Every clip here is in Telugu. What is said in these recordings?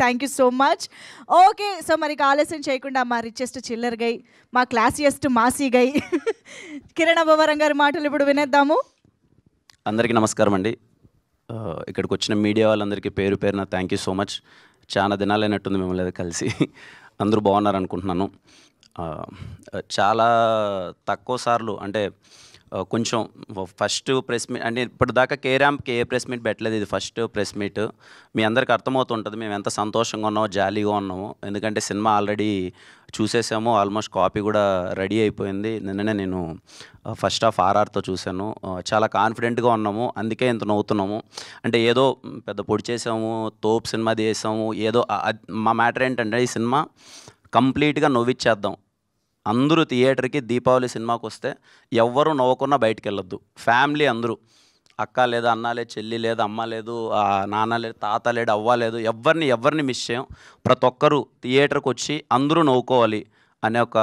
Thank you so much. Okay, so మరి ఆలస్యం చేయకుండా మా రిచెస్ట్ చిల్లర్ గై, మా క్లాసియస్ట్ మాసీ గై కిరణ్ అబ్బవరం గారి మాటలు ఇప్పుడు వినేద్దాము. అందరికీ నమస్కారం అండి. ఇక్కడికి వచ్చిన మీడియా వాళ్ళందరికీ పేరు పేరున థ్యాంక్ యూ సో మచ్. చాలా దినాలైనట్టుంది మిమ్మల్ని కలిసి. అందరూ బాగున్నారు అనుకుంటున్నాను. చాలా తక్కువ సార్లు అంటే కొంచెం ఫస్ట్ ప్రెస్ మీట్ అంటే ఇప్పటిదాకా కేరాంప్కి ఏ ప్రెస్ మీట్ పెట్టలేదు, ఇది ఫస్ట్ ప్రెస్ మీట్. మీ అందరికీ అర్థమవుతుంటుంది మేము ఎంత సంతోషంగా ఉన్నామో, జాలీగా ఉన్నాము. ఎందుకంటే సినిమా ఆల్రెడీ చూసేసాము, ఆల్మోస్ట్ కాపీ కూడా రెడీ అయిపోయింది. నిన్ననే నేను ఫస్ట్ హాఫ్ ఆర్ఆర్తో చూశాను. చాలా కాన్ఫిడెంట్గా ఉన్నాము, అందుకే ఇంత నవ్వుతున్నాము. అంటే ఏదో పెద్ద పొడి చేసాము, తోపు సినిమా తీసాము ఏదో. మా మ్యాటర్ ఏంటంటే ఈ సినిమా కంప్లీట్గా నవ్విచ్చేద్దాం. అందరూ థియేటర్కి దీపావళి సినిమాకి వస్తే ఎవ్వరూ నవ్వకుండా బయటికి వెళ్ళొద్దు. ఫ్యామిలీ అందరూ, అక్క లేదు, అన్న లేదు, చెల్లి లేదు, అమ్మ లేదు, నాన్న లేదు, తాత లేడు, అవ్వ లేదు, ఎవరిని మిస్ చేయం. ప్రతి ఒక్కరూ థియేటర్కి వచ్చి అందరూ నవ్వుకోవాలి అనే ఒక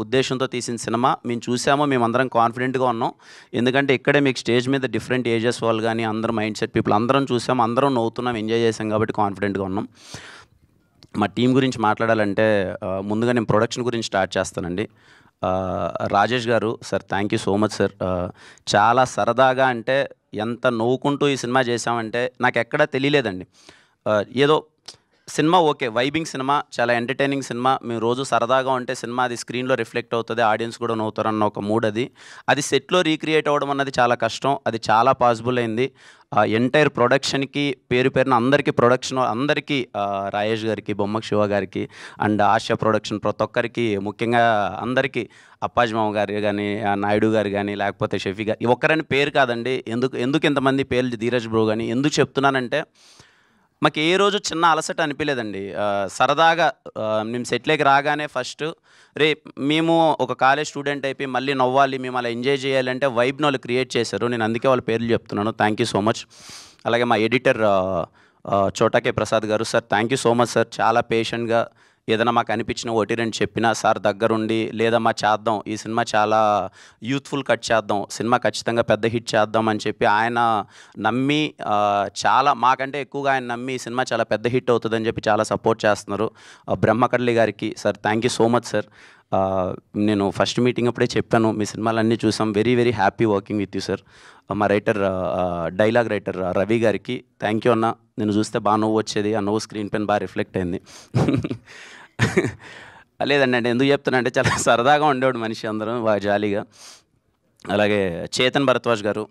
ఉద్దేశంతో తీసిన సినిమా. మేము చూసామో, మేమందరం కాన్ఫిడెంట్గా ఉన్నాం. ఎందుకంటే ఇక్కడే మీకు స్టేజ్ మీద డిఫరెంట్ ఏజెస్ వాళ్ళు కానీ అందరూ మైండ్ సెట్ పీపుల్ అందరం చూసాము, అందరం నవ్వుతున్నాం, ఎంజాయ్ చేసాం కాబట్టి కాన్ఫిడెంట్గా ఉన్నాం. మా టీం గురించి మాట్లాడాలంటే ముందుగా నేను ప్రొడక్షన్ గురించి స్టార్ట్ చేస్తానండి. రాజేష్ గారు sir, thank you so much sir. చాలా సరదాగా అంటే ఎంత నవ్వుకుంటూ ఈ సినిమా చేసామంటే నాకు ఎక్కడా తెలియలేదండి. ఏదో సినిమా ఓకే, వైబింగ్ సినిమా, చాలా ఎంటర్టైనింగ్ సినిమా. మేము రోజు సరదాగా ఉంటే సినిమా అది స్క్రీన్లో రిఫ్లెక్ట్ అవుతుంది, ఆడియన్స్ కూడా నవ్వుతారన్న ఒక మూడ్ అది సెట్లో రీక్రియేట్ అవ్వడం అన్నది చాలా కష్టం. అది చాలా పాసిబుల్ అయింది. ఎంటైర్ ప్రొడక్షన్కి పేరు పేరున అందరికీ, ప్రొడక్షన్ అందరికీ, రాజేష్ గారికి, బొమ్మక్ శివ గారికి అండ్ ఆశా ప్రొడక్షన్ ప్రతి ఒక్కరికి, ముఖ్యంగా అందరికీ, అప్పాజీ మామ గారు కానీ, నాయుడు గారు కానీ, లేకపోతే షఫీ గారు, ఒక్కరని పేరు కాదండి. ఎందుకు ఇంతమంది పేర్లు, ధీరజ్ బ్రో కానీ ఎందుకు చెప్తున్నానంటే మాకు ఏ రోజు చిన్న అలసట అనిపించలేదండి. సరదాగా మేము సెట్లోకి రాగానే ఫస్ట్ మేము ఒక కాలేజ్ స్టూడెంట్ అయిపోయి మళ్ళీ నవ్వాలి, మేము అలా ఎంజాయ్ చేయాలంటే వైబ్ని వాళ్ళు క్రియేట్ చేశారు. నేను అందుకే వాళ్ళ పేర్లు చెప్తున్నాను. Thank you so much. అలాగే మా ఎడిటర్ చోటాకే ప్రసాద్ గారు, sir thank you so much sir. చాలా పేషెంట్గా ఏదైనా మాకు అనిపించిన ఒకటి రెండు చెప్పినా సార్ దగ్గరుండి, లేదమ్మా చేద్దాం, ఈ సినిమా చాలా యూత్ఫుల్ కట్ చేద్దాం, సినిమా ఖచ్చితంగా పెద్ద హిట్ చేద్దాం అని చెప్పి ఆయన నమ్మి, చాలా మాకంటే ఎక్కువగా ఆయన నమ్మి ఈ సినిమా చాలా పెద్ద హిట్ అవుతుందని చెప్పి చాలా సపోర్ట్ చేస్తున్నారు. బ్రహ్మకర్లి గారికి sir thank you so much sir. నేను ఫస్ట్ మీటింగ్ అప్పుడే చెప్పాను, మీ సినిమాలన్నీ చూసాం, very very happy working with you sir. మా రైటర్, డైలాగ్ రైటర్ రవి గారికి థ్యాంక్ యూ అన్న. నేను చూస్తే బాగా నవ్వు వచ్చేది, ఆ నవ్వు స్క్రీన్ పైన బాగా రిఫ్లెక్ట్ అయింది. లేదండి, అంటే ఎందుకు చెప్తున్నా చాలా సరదాగా ఉండేవాడు మనిషి, అందరం బాగా జాలీగా. అలాగే చేతన్ భరద్వాజ్ గారు,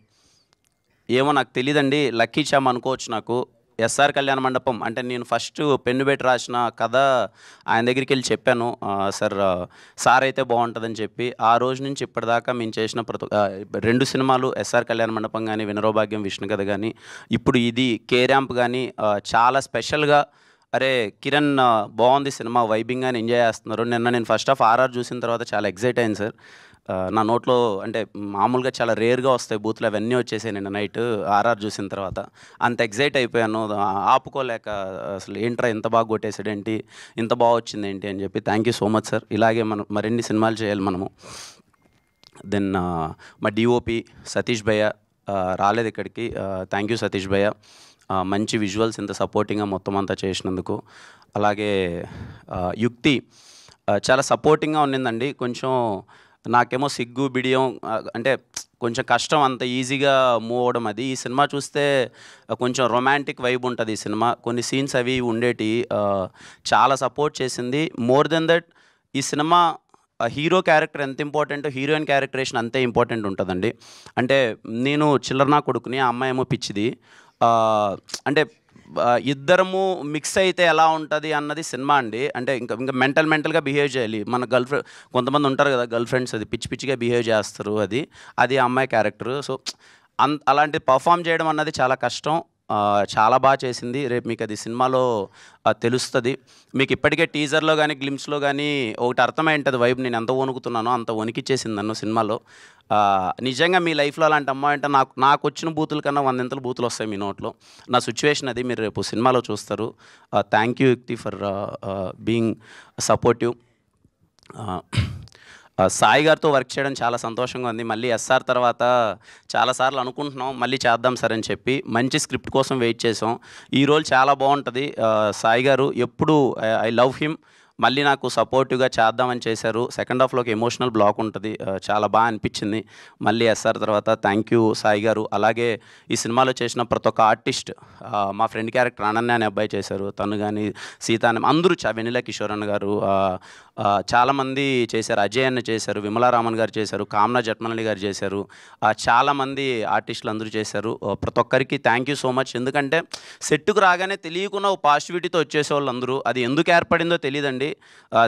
ఏమో నాకు తెలియదండి, లక్కీ చామ్ అనుకోవచ్చు. నాకు ఎస్ఆర్ కళ్యాణ మండపం అంటే నేను ఫస్ట్ పెన్ను పెట్టి రాసిన కథ ఆయన దగ్గరికి వెళ్ళి చెప్పాను, సార్ అయితే బాగుంటుందని చెప్పి. ఆ రోజు నుంచి ఇప్పటిదాకా మేము చేసిన 2 సినిమాలు, ఎస్ఆర్ కళ్యాణ మండపం కానీ, వినరోభాగ్యం, విష్ణు కథ కానీ, ఇప్పుడు ఇది కేరాంప్ కానీ, చాలా స్పెషల్గా అరే కిరణ్ బాగుంది సినిమా, వైబింగ్ అని ఎంజాయ్ చేస్తున్నారు. నిన్న నేను ఫస్ట్ హాఫ్ ఆర్ఆర్ చూసిన తర్వాత చాలా ఎగ్జైట్ అయింది సార్. నా నోట్లో అంటే మామూలుగా చాలా రేర్గా వస్తాయి బూతులు, అవన్నీ వచ్చేసాయి నిన్న నైట్ ఆర్ఆర్ చూసిన తర్వాత. అంత ఎగ్జైట్ అయిపోయాను, ఆపుకోలేక అసలు ఏంట్రా ఇంత బాగా కొట్టేసాడు ఏంటి, ఇంత బాగా వచ్చింది ఏంటి అని చెప్పి. Thank you so much sir. ఇలాగే మనం మరిన్ని సినిమాలు చేయాలి మనము. దెన్ మా డిఓపి సతీష్ భయ్య రాలేదు ఇక్కడికి, థ్యాంక్ యూ సతీష్ భయ్య. మంచి విజువల్స్ ఇంత సపోర్టింగ్గా మొత్తం అంతా చేసినందుకు. అలాగే యుక్తి చాలా సపోర్టింగ్గా ఉన్నిందండి. కొంచెం నాకేమో సిగ్గు బిడియం అంటే కొంచెం కష్టం అంత ఈజీగా మూవ్ అవ్వడం. అది ఈ సినిమా చూస్తే కొంచెం రొమాంటిక్ వైబ్ ఉంటుంది ఈ సినిమా, కొన్ని సీన్స్ అవి ఉండేటి. చాలా సపోర్ట్ చేసింది. మోర్ దెన్ దట్ ఈ సినిమా హీరో క్యారెక్టర్ ఎంత ఇంపార్టెంట్, హీరోయిన్ క్యారెక్టరేషన్ అంతే ఇంపార్టెంట్ ఉంటుందండి. అంటే నేను చిల్లరనా కొడుకుని, ఆ అమ్మాయి ఏమో పిచ్చిది. అంటే ఇద్దరము మిక్స్ అయితే ఎలా ఉంటుంది అన్నది సినిమా అండి. అంటే ఇంకా మెంటల్గా బిహేవ్ చేయాలి. మన కొంతమంది ఉంటారు కదా గర్ల్ ఫ్రెండ్స్, అది పిచ్చిగా బిహేవ్ చేస్తారు, అది ఆ అమ్మాయి క్యారెక్టర్. సో అలాంటి పర్ఫామ్ చేయడం అన్నది చాలా కష్టం. చాలా బాగా చేసింది. రేపు మీకు అది సినిమాలో తెలుస్తుంది. మీకు ఇప్పటికే టీజర్లో కానీ గ్లిమ్స్లో కానీ ఒకటి అర్థమై ఉంటుంది వైబ్. నేను ఎంత వణుకుతున్నానో అంత వణికిచ్చేసింది నన్ను సినిమాలో. నిజంగా మీ లైఫ్లో అలాంటి అమ్మాయి అంటే నాకు వచ్చిన బూతుల కన్నా 100 బూతులు వస్తాయి మీ నోట్లో. నా సిచ్యువేషన్ అది, మీరు రేపు సినిమాలో చూస్తారు. థ్యాంక్ యూ యుక్తి ఫర్ బీయింగ్ సపోర్టివ్. సాయి గారితో వర్క్ చేయడం చాలా సంతోషంగా ఉంది. మళ్ళీ ఎస్ఆర్ తర్వాత చాలాసార్లు అనుకుంటున్నాం మళ్ళీ చేద్దాం సార్ అని చెప్పి. మంచి స్క్రిప్ట్ కోసం వెయిట్ చేసాం. ఈ రోల్ చాలా బాగుంటుంది. సాయి గారు ఎప్పుడు ఐ లవ్ హిమ్. మళ్ళీ నాకు సపోర్టివ్గా చేద్దామని చేశారు. సెకండ్ హాఫ్లో ఒక ఎమోషనల్ బ్లాక్ ఉంటుంది. చాలా బాగా అనిపించింది. మళ్ళీ ఎస్ఆర్ తర్వాత థ్యాంక్ యూ సాయి గారు. అలాగే ఈ సినిమాలో చేసిన ప్రతి ఒక్క ఆర్టిస్ట్, మా ఫ్రెండ్ క్యారెక్టర్ అనన్య అనే అబ్బాయి చేశారు, తను కానీ సీత అని అందరూ, వెన్నెల కిషోర్ అన్న గారు, చాలామంది చేశారు. అజయ్ అన్న చేశారు, విమలారామన్ గారు చేశారు, కామ్నా జట్మలని గారు చేశారు, చాలామంది ఆర్టిస్టులు అందరూ చేశారు. ప్రతి ఒక్కరికి థ్యాంక్ యూ సో మచ్. ఎందుకంటే సెట్కు రాగానే తెలియకుండా ఒక పాజిటివిటీతో వచ్చేసేవాళ్ళు అందరూ. అది ఎందుకు ఏర్పడిందో తెలియదండి.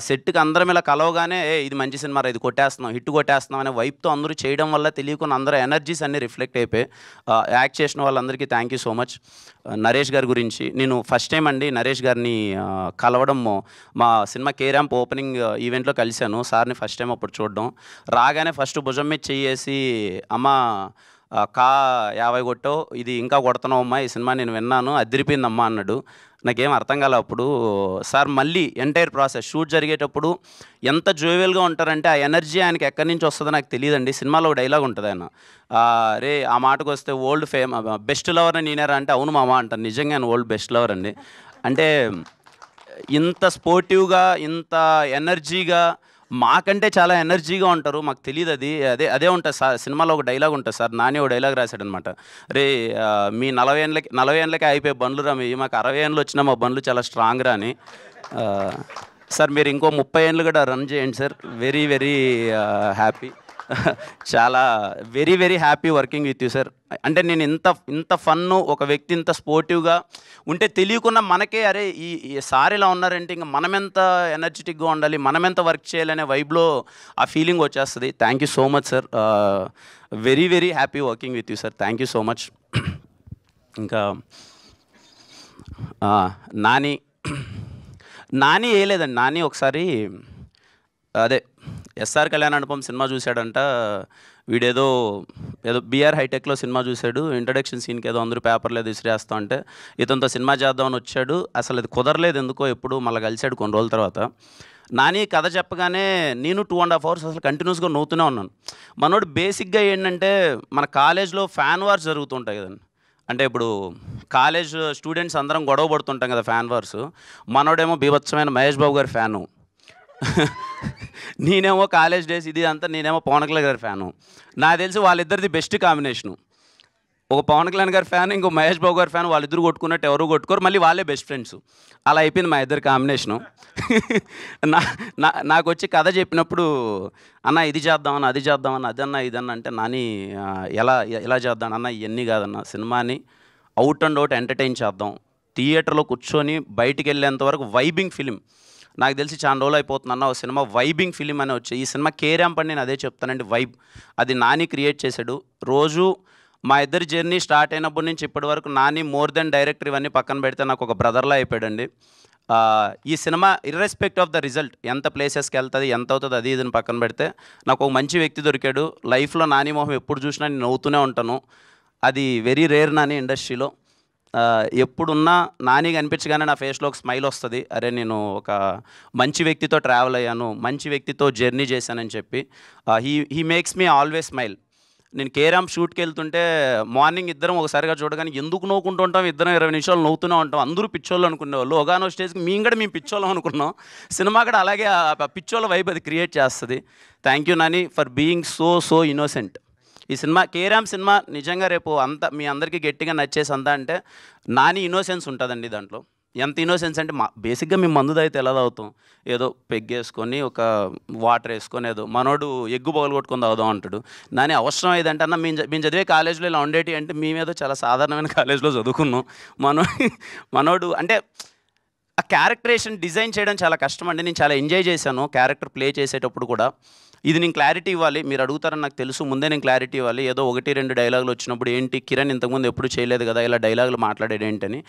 సెట్కి అందరం ఇలా కలవగానే ఇది మంచి సినిమా, ఇది కొట్టేస్తున్నాం, హిట్ కొట్టేస్తున్నాం అనే వైపుతో అందరూ చేయడం వల్ల తెలియకుండా అందరూ ఎనర్జీస్ అన్నీ రిఫ్లెక్ట్ అయిపోయి యాక్ట్ చేసిన వాళ్ళందరికీ thank you so much. Naresh గారి గురించి నేను ఫస్ట్ టైం అండి నరేష్ గారిని కలవడం మా సినిమా కేరాంప్ ఓపెనింగ్ ఈవెంట్లో కలిశాను. సార్ని ఫస్ట్ టైం అప్పుడు చూడడం. రాగానే ఫస్ట్ భుజం మీద చెయ్యేసి, అమ్మ కా 50 కొట్టావు, ఇది ఇంకా కొడుతున్నావు అమ్మా, ఈ సినిమా నేను విన్నాను, అదిరిపోయిందమ్మా అన్నాడు. నాకేం అర్థం కాలే అప్పుడు. సార్ మళ్ళీ ఎంటైర్ ప్రాసెస్ షూట్ జరిగేటప్పుడు ఎంత జోవియల్గా ఉంటారంటే ఆ ఎనర్జీ ఆయనకి ఎక్కడి నుంచి వస్తుందో నాకు తెలియదండి. సినిమాలో ఒక డైలాగ్ ఉంటుంది, ఆయన రే ఆ మాటకు వస్తే ఓల్డ్ బెస్ట్ లవర్ అని నేనేరా అంటే అవును మామ అంటాను. నిజంగా ఆయన ఓల్డ్ బెస్ట్ లవర్ అండి. అంటే ఇంత స్పోర్టివ్గా, ఇంత ఎనర్జీగా, మాకంటే చాలా ఎనర్జీగా ఉంటారు. మాకు తెలియదు అది. అదే ఉంటుంది సార్. సినిమాలో ఒక డైలాగ్ ఉంటుంది సార్, నాని ఒక డైలాగ్ రాశాడనమాట. రే మీ 40 ఏళ్ళకే అయిపోయే బండ్లు రా, మీ మాకు 60 ఏళ్ళు వచ్చినా మా బండ్లు చాలా స్ట్రాంగ్ రా అని. సార్ మీరు ఇంకో 30 ఏళ్ళు కూడా రన్ చేయండి సార్. Very very happy. చాలా very very happy working with you sir. అంటే నేను ఇంత ఫన్ను, ఒక వ్యక్తి ఇంత స్పోర్టివ్గా ఉంటే తెలియకుండా మనకే అరే ఈ సార్ ఇలా ఉన్నారంటే ఇంకా మనమెంత ఎనర్జెటిక్గా ఉండాలి, మనమెంత వర్క్ చేయాలనే వైబ్లో ఆ ఫీలింగ్ వచ్చేస్తుంది. Thank you so much sir. Very very happy working with you sir. Thank you so much. ఇంకా నాని వేయలేదండి. నాని ఒకసారి అదే ఎస్ఆర్ కళ్యాణమండపం సినిమా చూశాడంట. వీడేదో బీఆర్ హైటెక్లో సినిమా చూశాడు. ఇంట్రడక్షన్ సీన్కి ఏదో అందరూ పేపర్లో ఏదో విసిరేస్తా అంటే ఇతనితో సినిమా చేద్దామని వచ్చాడు. అసలు అది కుదరలేదు ఎందుకో. ఎప్పుడు మళ్ళీ కలిశాడు కొన్ని రోజుల తర్వాత. నాని కథ చెప్పగానే నేను 2.5 hours అసలు కంటిన్యూస్గా నవ్వుతూనే ఉన్నాను. మనోడు బేసిక్గా ఏంటంటే మన కాలేజ్లో ఫ్యాన్ వార్స్ జరుగుతుంటాయి కదండి. అంటే ఇప్పుడు కాలేజ్ స్టూడెంట్స్ అందరం గొడవ పడుతుంటాం కదా, ఫ్యాన్ వార్స్. మనోడేమో బీభత్సమైన మహేష్ బాబు గారి ఫ్యాను, నేనేమో కాలేజ్ డేస్ ఇది అంతా, నేనేమో పవన్ కళ్యాణ్ గారి ఫ్యాను. నాకు తెలిసి వాళ్ళిద్దరిది బెస్ట్ కాంబినేషను. ఒక పవన్ కళ్యాణ్ గారి ఫ్యాన్, ఇంకో మహేష్ బాబు గారి ఫ్యాన్, వాళ్ళిద్దరు కొట్టుకున్నట్టు ఎవరు కొట్టుకోరు, మళ్ళీ వాళ్ళే బెస్ట్ ఫ్రెండ్స్. అలా అయిపోయింది మా ఇద్దరు కాంబినేషను. నాకు వచ్చి కథ చెప్పినప్పుడు అన్న ఇది చేద్దామన్న, అది చేద్దామన్న, అదన్నా ఇదన్నా అంటే నాని ఎలా చేద్దాం అన్న, ఇవన్నీ కాదన్న, సినిమాని అవుట్ అండ్ అవుట్ ఎంటర్టైన్ చేద్దాం, థియేటర్లో కూర్చొని బయటికి వెళ్ళేంత వరకు వైబింగ్ ఫిలిం. నాకు తెలిసి చాలా రోజులు అయిపోతుందన్న ఒక సినిమా వైబింగ్ ఫిలిం అని వచ్చి. ఈ సినిమా కేరాంప్ అని నేను అదే చెప్తానండి, వైబ్. అది నాని క్రియేట్ చేశాడు. రోజు మా ఇద్దరి జర్నీ స్టార్ట్ అయినప్పటి నుంచి ఇప్పటి వరకు నాని మోర్ దెన్ డైరెక్టర్ ఇవన్నీ పక్కన పెడితే నాకు ఒక బ్రదర్లా అయిపోయాడండి. ఈ సినిమా ఇర్రెస్పెక్ట్ ఆఫ్ ద రిజల్ట్, ఎంత ప్లేసెస్కి వెళ్తుంది, ఎంత అవుతుంది, అది ఇదని పక్కన పెడితే నాకు ఒక మంచి వ్యక్తి దొరికాడు. లైఫ్లో నాని మొహం ఎప్పుడు చూసినా నేను నవ్వుతూనే ఉంటాను. అది వెరీ రేర్ నాని ఇండస్ట్రీలో. ఎప్పుడున్నా నాని కనిపించగానే నా ఫేస్లో ఒక స్మైల్ వస్తుంది. అరే నేను ఒక మంచి వ్యక్తితో ట్రావెల్ అయ్యాను, మంచి వ్యక్తితో జర్నీ చేశానని చెప్పి. He makes me always smile. నేను కేరాంప్ షూట్కి వెళ్తుంటే మార్నింగ్ ఇద్దరం ఒకసారిగా చూడగానే ఎందుకు నవ్వుకుంటూ ఉంటాం, ఇద్దరం 20 నిమిషాలు నవ్వుతూనే ఉంటాం. అందరూ పిచ్చోళ్ళు అనుకునేవాళ్ళు. ఒకనో స్టేజ్కి మేము పిచ్చోళ్ళం అనుకున్నాం. సినిమా కూడా అలాగే ఆ పిచ్చోళ్ళ వైబ్ అది క్రియేట్ చేస్తుంది. Thank you Nani for being so innocent. ఈ సినిమా కేరాంప్ సినిమా నిజంగా రేపు అంతా మీ అందరికీ గట్టిగా నచ్చేసి అంతా అంటే నాని ఇన్నోసెన్స్ ఉంటుందండి దాంట్లో. ఎంత ఇన్నోసెన్స్ అంటే బేసిక్గా మేము మందు తాగితే ఎలా తాగుతాం, ఏదో పెగ్గేసుకొని ఒక వాటర్ వేసుకొని ఏదో, మనోడు ఎగ్గు పగలు కొట్టుకొని తాగుదాం అంటాడు. నాని అవసరం ఏదంటే అన్న మేము చదివే కాలేజీలో ఇలా ఉండేటి అంటే మేమేదో చాలా సాధారణమైన కాలేజీలో చదువుకున్నాం. మనోడు అంటే ఆ క్యారెక్టరేషన్ డిజైన్ చేయడం చాలా కష్టం అండి. నేను చాలా ఎంజాయ్ చేశాను క్యారెక్టర్ ప్లే చేసేటప్పుడు కూడా. ఇది నేను క్లారిటీ ఇవ్వాలి, మీరు అడుగుతారని నాకు తెలుసు, ముందే నేను క్లారిటీ ఇవ్వాలి. ఏదో 1-2 డైలాగులు వచ్చినప్పుడు ఏంటి కిరణ్ ఇంతకుముందు ఎప్పుడు చేయలేదు కదా, ఇలా డైలాగులు మాట్లాడేది ఏంటని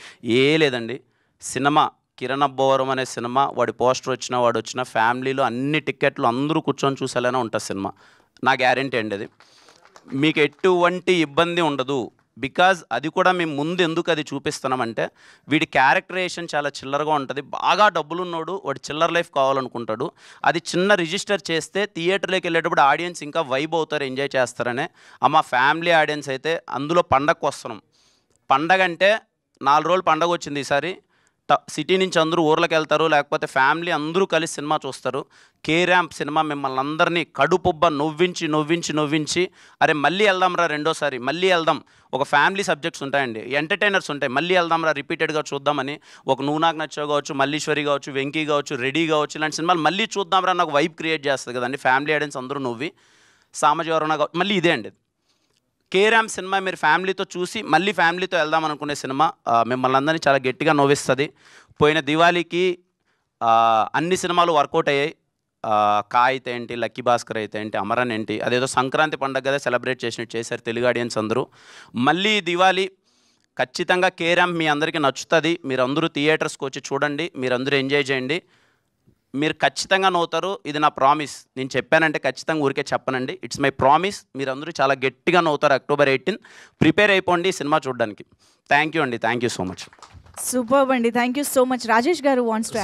లేదండి. సినిమా కిరణ్ అబ్బవరం అనే సినిమా, వాడి పోస్టర్ వచ్చినా వాడు వచ్చిన ఫ్యామిలీలో అన్ని టికెట్లు అందరూ కూర్చొని చూసేలానే ఉంటుంది సినిమా. నా గ్యారెంటీ అండి అది. మీకు ఎటువంటి ఇబ్బంది ఉండదు. బికాజ్ అది కూడా మేము ముందు ఎందుకు అది చూపిస్తున్నామంటే వీడి క్యారెక్టరేషన్ చాలా చిల్లరగా ఉంటుంది. బాగా డబ్బులున్నోడు వాడు చిల్లర లైఫ్ కావాలనుకుంటాడు. అది చిన్న రిజిస్టర్ చేస్తే థియేటర్లోకి వెళ్ళేటప్పుడు ఆడియన్స్ ఇంకా వైబ్ అవుతారు, ఎంజాయ్ చేస్తారనే. మా ఫ్యామిలీ ఆడియన్స్ అయితే అందులో పండగకు వస్తున్నాం. పండగ అంటే 4 రోజులు పండగ వచ్చింది ఈసారి. సిటీ నుంచి అందరూ ఊర్లకు వెళ్తారు, లేకపోతే ఫ్యామిలీ అందరూ కలిసి సినిమా చూస్తారు. కే ర్యాంప్ సినిమా మిమ్మల్ని అందరినీ కడుపుబ్బ నవ్వించి అరే మళ్ళీ వెళ్దాంరా రెండోసారి, మళ్ళీ వెళ్దాం. ఒక ఫ్యామిలీ సబ్జెక్ట్స్ ఉంటాయండి, ఎంటర్టైనర్స్ ఉంటాయి, మళ్ళీ వెళ్దాంరా రిపీటెడ్గా చూద్దామని. ఒక నువ్వు నాకు నచ్చావు కావచ్చు, మల్లీశ్వరి కావచ్చు, వెంకీ కావచ్చు, రెడీ కావచ్చు, ఇలాంటి సినిమాలు మళ్ళీ చూద్దాంరా నాకు వైబ్ క్రియేట్ చేస్తుంది కదండి. ఫ్యామిలీ ఆడియన్స్ అందరూ నవ్వి సామజవరణ మళ్ళీ ఇదే అండి. కే ర్యాంప్ సినిమా మీరు ఫ్యామిలీతో చూసి మళ్ళీ ఫ్యామిలీతో వెళ్దాం అనుకునే సినిమా. మిమ్మల్ని అందరినీ చాలా గట్టిగా నవ్విస్తుంది. పోయిన దివాళీకి అన్ని సినిమాలు వర్కౌట్ అయ్యాయి. కా అయితే ఏంటి, లక్కీ భాస్కర్ అయితే ఏంటి, అమరన్ ఏంటి, అదేదో సంక్రాంతి పండుగ కదా సెలబ్రేట్ చేసినట్టు చేశారు తెలుగు ఆడియన్స్ అందరూ. మళ్ళీ దివాళీ ఖచ్చితంగా కే ర్యాంప్ మీ అందరికీ నచ్చుతుంది. మీరందరూ థియేటర్స్కి వచ్చి చూడండి, మీరందరూ ఎంజాయ్ చేయండి, మీరు ఖచ్చితంగా నవ్వుతారు. ఇది నా ప్రామిస్. నేను చెప్పానంటే ఖచ్చితంగా ఊరికే చెప్పనండి, ఇట్స్ మై ప్రామిస్. మీరందరూ చాలా గట్టిగా నవ్వుతారు. October 18 ప్రిపేర్ అయిపోండి సినిమా చూడడానికి. థ్యాంక్ యూ అండి, thank you so much. Super అండి, thank you so much. Rajesh గారు వాంట్స్ టు